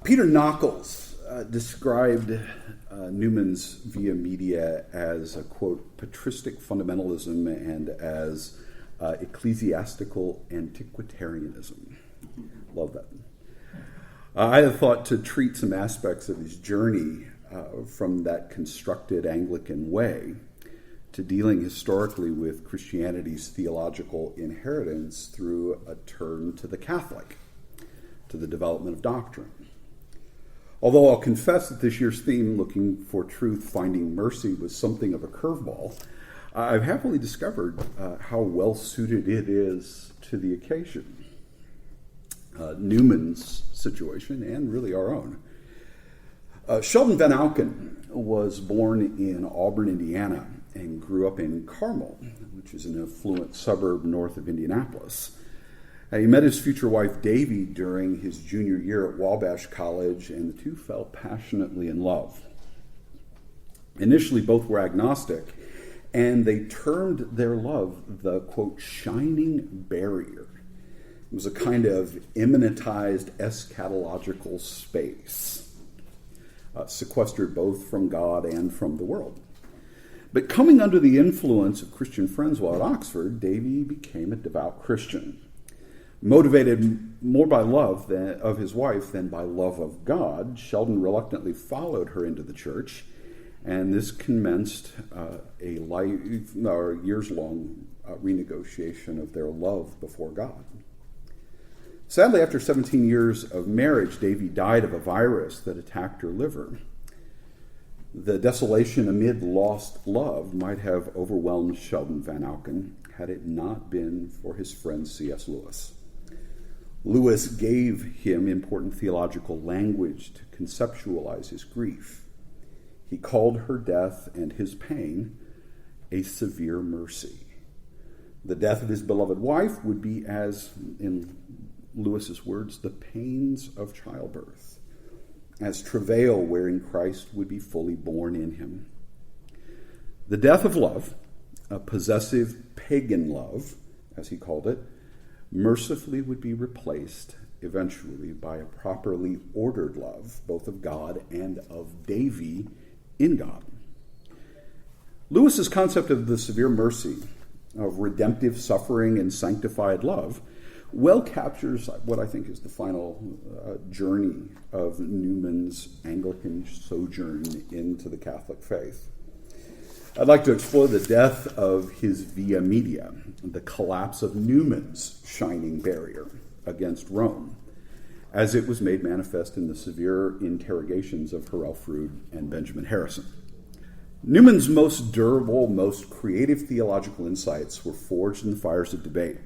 Peter Nockels described Newman's Via Media as a, quote, patristic fundamentalism and as ecclesiastical antiquitarianism. Love that. I had thought to treat some aspects of his journey from that constructed Anglican way to dealing historically with Christianity's theological inheritance through a turn to the Catholic, to the development of doctrine. Although I'll confess that this year's theme, Looking for Truth, Finding Mercy, was something of a curveball, I've happily discovered how well suited it is to the occasion. Newman's situation, and really our own. Sheldon Van Auken was born in Auburn, Indiana, and grew up in Carmel, which is an affluent suburb north of Indianapolis. He met his future wife, Davy, during his junior year at Wabash College, and the two fell passionately in love. Initially, both were agnostic, and they termed their love the, quote, shining barrier. It was a kind of immanentized eschatological space, sequestered both from God and from the world. But coming under the influence of Christian friends while at Oxford, Davy became a devout Christian. Motivated more by love of his wife than by love of God, Sheldon reluctantly followed her into the church, and this commenced a years-long renegotiation of their love before God. Sadly, after 17 years of marriage, Davy died of a virus that attacked her liver. The desolation amid lost love might have overwhelmed Sheldon Van Auken had it not been for his friend C.S. Lewis. Lewis gave him important theological language to conceptualize his grief. He called her death and his pain a severe mercy. The death of his beloved wife would be, as in Lewis's words, the pains of childbirth, as travail wherein Christ would be fully born in him. The death of love, a possessive pagan love, as he called it, mercifully would be replaced eventually by a properly ordered love, both of God and of Davy in God. Lewis's concept of the severe mercy, of redemptive suffering and sanctified love, well captures what I think is the final journey of Newman's Anglican sojourn into the Catholic faith. I'd like to explore the death of his Via Media, the collapse of Newman's shining barrier against Rome, as it was made manifest in the severe interrogations of Hurrell, Froude, and Benjamin Harrison. Newman's most durable, most creative theological insights were forged in the fires of debate.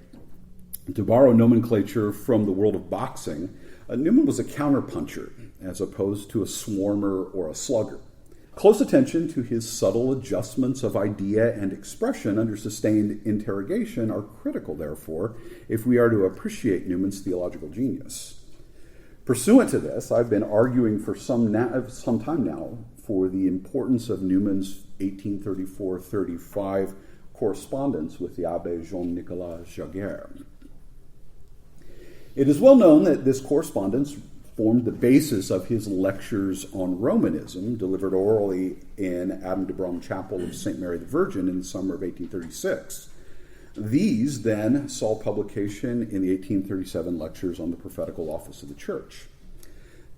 To borrow nomenclature from the world of boxing, Newman was a counterpuncher as opposed to a swarmer or a slugger. Close attention to his subtle adjustments of idea and expression under sustained interrogation are critical, therefore, if we are to appreciate Newman's theological genius. Pursuant to this, I've been arguing for some time now for the importance of Newman's 1834-35 correspondence with the Abbé Jean-Nicholas Jager. It is well known that this correspondence formed the basis of his lectures on Romanism, delivered orally in Adam de Brom Chapel of St. Mary the Virgin in the summer of 1836. These then saw publication in the 1837 lectures on the Prophetical Office of the Church.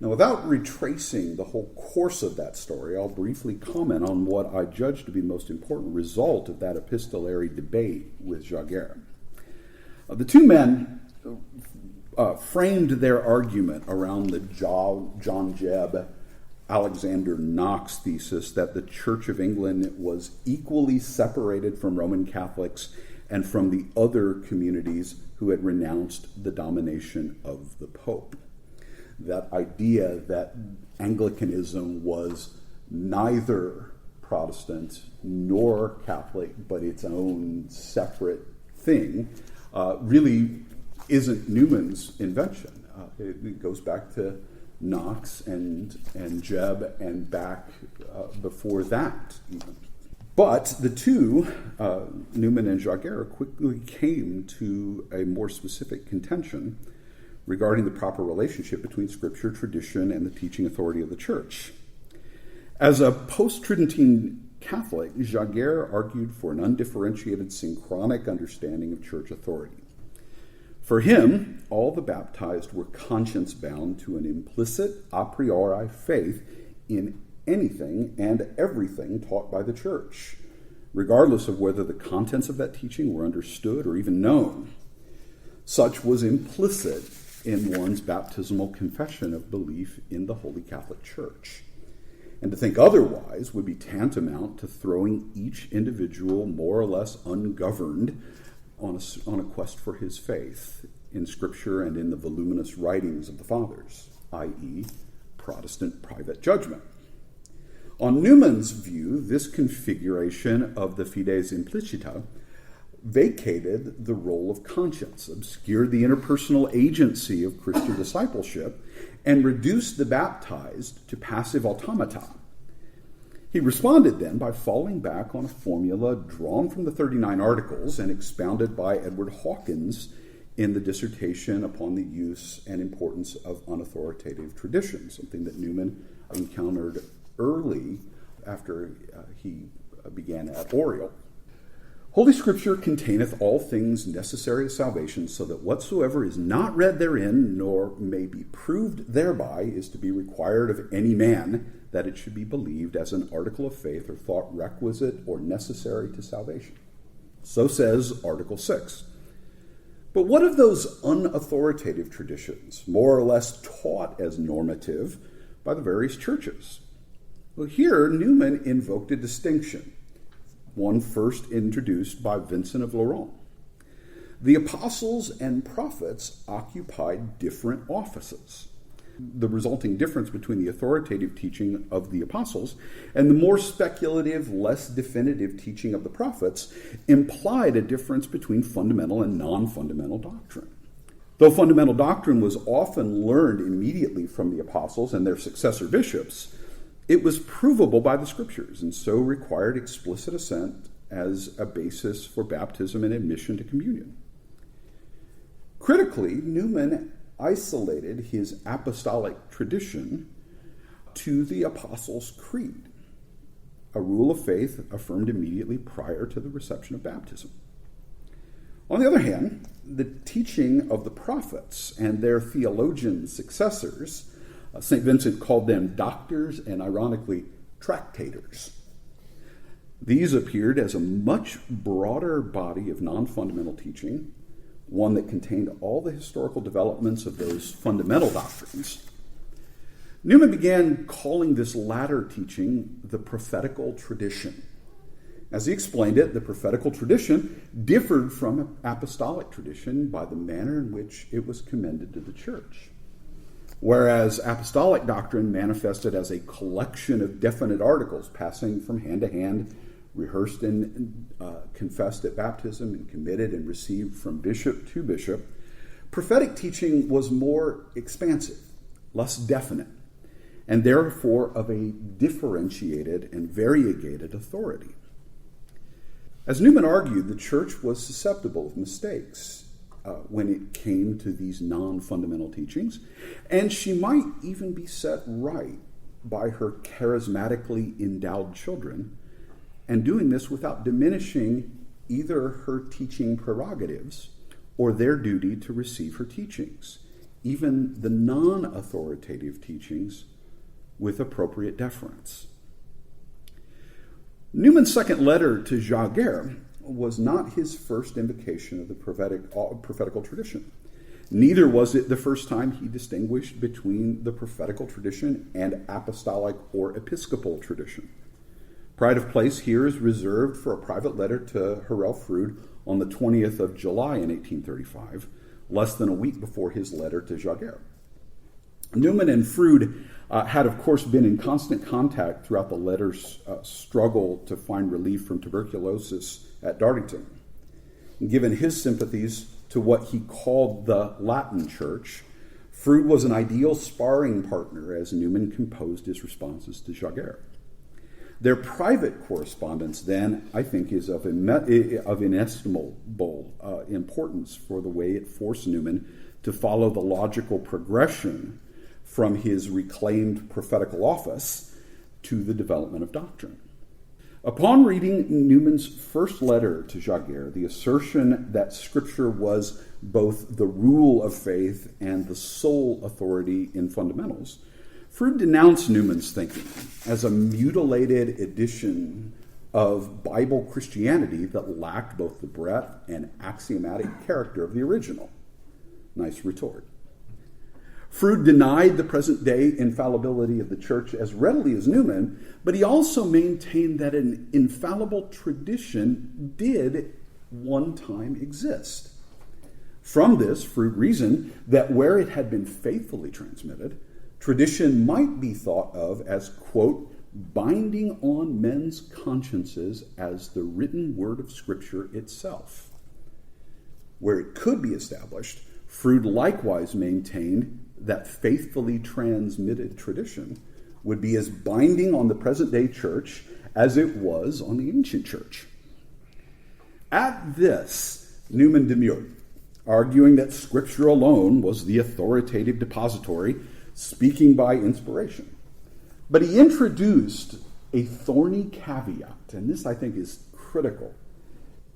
Now, without retracing the whole course of that story, I'll briefly comment on what I judge to be the most important result of that epistolary debate with Jager. The two men framed their argument around the John Jebb, Alexander Knox thesis that the Church of England was equally separated from Roman Catholics and from the other communities who had renounced the domination of the Pope. That idea that Anglicanism was neither Protestant nor Catholic, but its own separate thing, really isn't Newman's invention. It goes back to Knox and Jebb and back before that even. But the two, Newman and Jager, quickly came to a more specific contention regarding the proper relationship between Scripture, tradition, and the teaching authority of the Church. As a post-Tridentine Catholic, Jager argued for an undifferentiated synchronic understanding of church authority. For him, all the baptized were conscience-bound to an implicit a priori faith in anything and everything taught by the Church, regardless of whether the contents of that teaching were understood or even known. Such was implicit in one's baptismal confession of belief in the Holy Catholic Church. And to think otherwise would be tantamount to throwing each individual more or less ungoverned on a quest for his faith in Scripture and in the voluminous writings of the Fathers, i.e., Protestant private judgment. On Newman's view, this configuration of the fides implicita vacated the role of conscience, obscured the interpersonal agency of Christian discipleship, and reduced the baptized to passive automata. He responded then by falling back on a formula drawn from the 39 Articles and expounded by Edward Hawkins in the dissertation upon the use and importance of unauthoritative tradition, something that Newman encountered early after he began at Oriel. Holy Scripture containeth all things necessary to salvation, so that whatsoever is not read therein, nor may be proved thereby, is to be required of any man, that it should be believed as an article of faith or thought requisite or necessary to salvation. So says Article 6. But what of those unauthoritative traditions, more or less taught as normative by the various churches? Well, here Newman invoked a distinction, one first introduced by Vincent of Laurent. The apostles and prophets occupied different offices. The resulting difference between the authoritative teaching of the apostles and the more speculative, less definitive teaching of the prophets implied a difference between fundamental and non-fundamental doctrine. Though fundamental doctrine was often learned immediately from the apostles and their successor bishops, it was provable by the Scriptures and so required explicit assent as a basis for baptism and admission to communion. Critically, Newman isolated his apostolic tradition to the Apostles' Creed, a rule of faith affirmed immediately prior to the reception of baptism. On the other hand, the teaching of the prophets and their theologian successors, St. Vincent called them doctors and, ironically, tractators. These appeared as a much broader body of non-fundamental teaching, one that contained all the historical developments of those fundamental doctrines. Newman began calling this latter teaching the prophetical tradition. As he explained it, the prophetical tradition differed from apostolic tradition by the manner in which it was commended to the church. Whereas apostolic doctrine manifested as a collection of definite articles passing from hand to hand, rehearsed and confessed at baptism and committed and received from bishop to bishop, prophetic teaching was more expansive, less definite, and therefore of a differentiated and variegated authority. As Newman argued, the church was susceptible of mistakes when it came to these non-fundamental teachings, and she might even be set right by her charismatically endowed children, and doing this without diminishing either her teaching prerogatives or their duty to receive her teachings, even the non-authoritative teachings, with appropriate deference. Newman's second letter to Jager was not his first invocation of the prophetical tradition. Neither was it the first time he distinguished between the prophetical tradition and apostolic or episcopal tradition. Pride of place here is reserved for a private letter to Hurrell Froude on the 20th of July in 1835, less than a week before his letter to Jager. Newman and Froude had, of course, been in constant contact throughout the letter's struggle to find relief from tuberculosis at Dartington. Given his sympathies to what he called the Latin Church, Froude was an ideal sparring partner as Newman composed his responses to Jager. Their private correspondence, then, I think, is of inestimable importance for the way it forced Newman to follow the logical progression from his reclaimed prophetical office to the development of doctrine. Upon reading Newman's first letter to Jager, the assertion that Scripture was both the rule of faith and the sole authority in fundamentals, Froude denounced Newman's thinking as a mutilated edition of Bible Christianity that lacked both the breadth and axiomatic character of the original. Nice retort. Froude denied the present-day infallibility of the Church as readily as Newman, but he also maintained that an infallible tradition did one time exist. From this, Froude reasoned that where it had been faithfully transmitted, tradition might be thought of as, quote, binding on men's consciences as the written word of Scripture itself. Where it could be established, Froude likewise maintained that faithfully transmitted tradition would be as binding on the present-day church as it was on the ancient church. At this, Newman demurred, arguing that Scripture alone was the authoritative depository, speaking by inspiration. But he introduced a thorny caveat, and this I think is critical.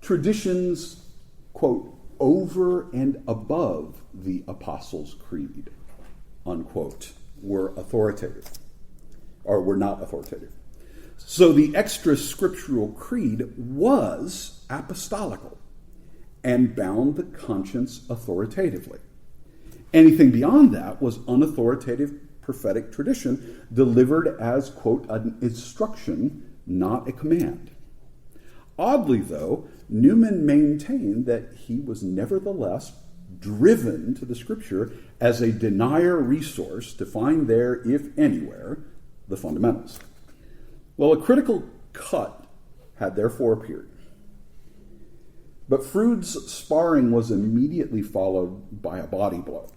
Traditions, quote, over and above the Apostles' Creed, unquote, were authoritative, or were not authoritative. So the extra scriptural creed was apostolical and bound the conscience authoritatively. Anything beyond that was unauthoritative prophetic tradition delivered as, quote, an instruction, not a command. Oddly, though, Newman maintained that he was nevertheless driven to the Scripture as a denier resource to find there, if anywhere, the fundamentals. Well, a critical cut had therefore appeared. But Froude's sparring was immediately followed by a body blow.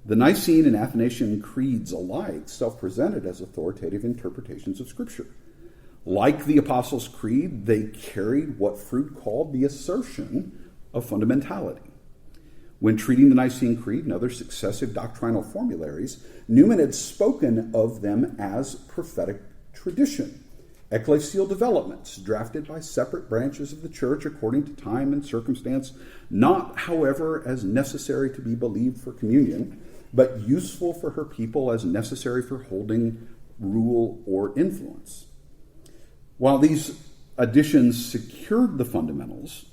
The Nicene and Athanasian creeds alike self-presented as authoritative interpretations of Scripture. Like the Apostles' Creed, they carried what Froude called the assertion of fundamentality. When treating the Nicene Creed and other successive doctrinal formularies, Newman had spoken of them as prophetic tradition, ecclesial developments drafted by separate branches of the church according to time and circumstance, not, however, as necessary to be believed for communion, but useful for her people as necessary for holding rule or influence. While these additions secured the fundamentals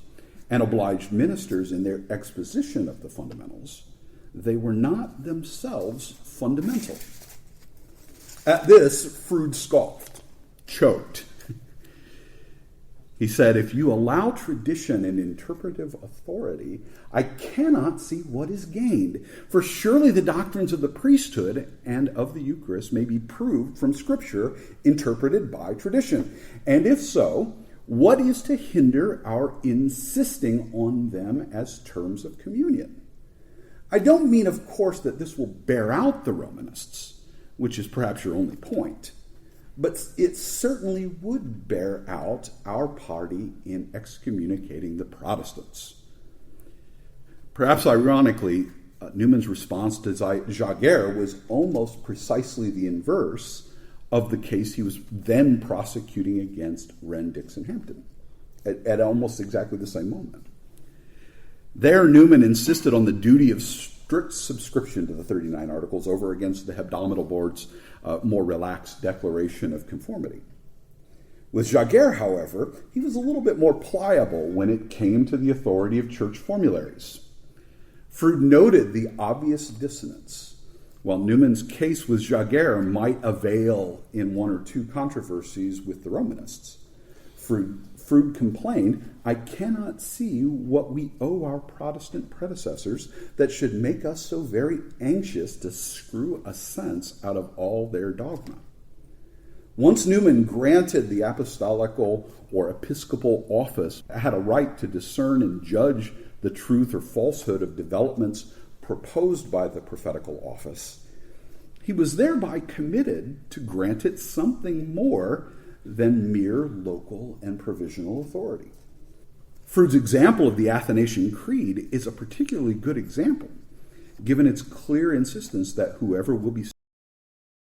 and obliged ministers in their exposition of the fundamentals, they were not themselves fundamental. At this, Froude scoffed, choked. He said, if you allow tradition and interpretive authority, I cannot see what is gained. For surely the doctrines of the priesthood and of the Eucharist may be proved from Scripture, interpreted by tradition. And if so, what is to hinder our insisting on them as terms of communion? I don't mean, of course, that this will bear out the Romanists, which is perhaps your only point. But it certainly would bear out our party in excommunicating the Protestants. Perhaps ironically, Newman's response to Jager was almost precisely the inverse of the case he was then prosecuting against Wren, Dixon, Hampton at almost exactly the same moment. There, Newman insisted on the duty of strict subscription to the 39 Articles over against the Hebdomadal Board's more relaxed declaration of conformity. With Jager, however, he was a little bit more pliable when it came to the authority of church formularies. Froude noted the obvious dissonance. While Newman's case with Jager might avail in one or two controversies with the Romanists, Froude complained, I cannot see what we owe our Protestant predecessors that should make us so very anxious to screw a sense out of all their dogma. Once Newman granted the apostolical or episcopal office had a right to discern and judge the truth or falsehood of developments proposed by the prophetical office, he was thereby committed to grant it something more than mere local and provisional authority. Froude's example of the Athanasian Creed is a particularly good example. given its clear insistence that whoever will be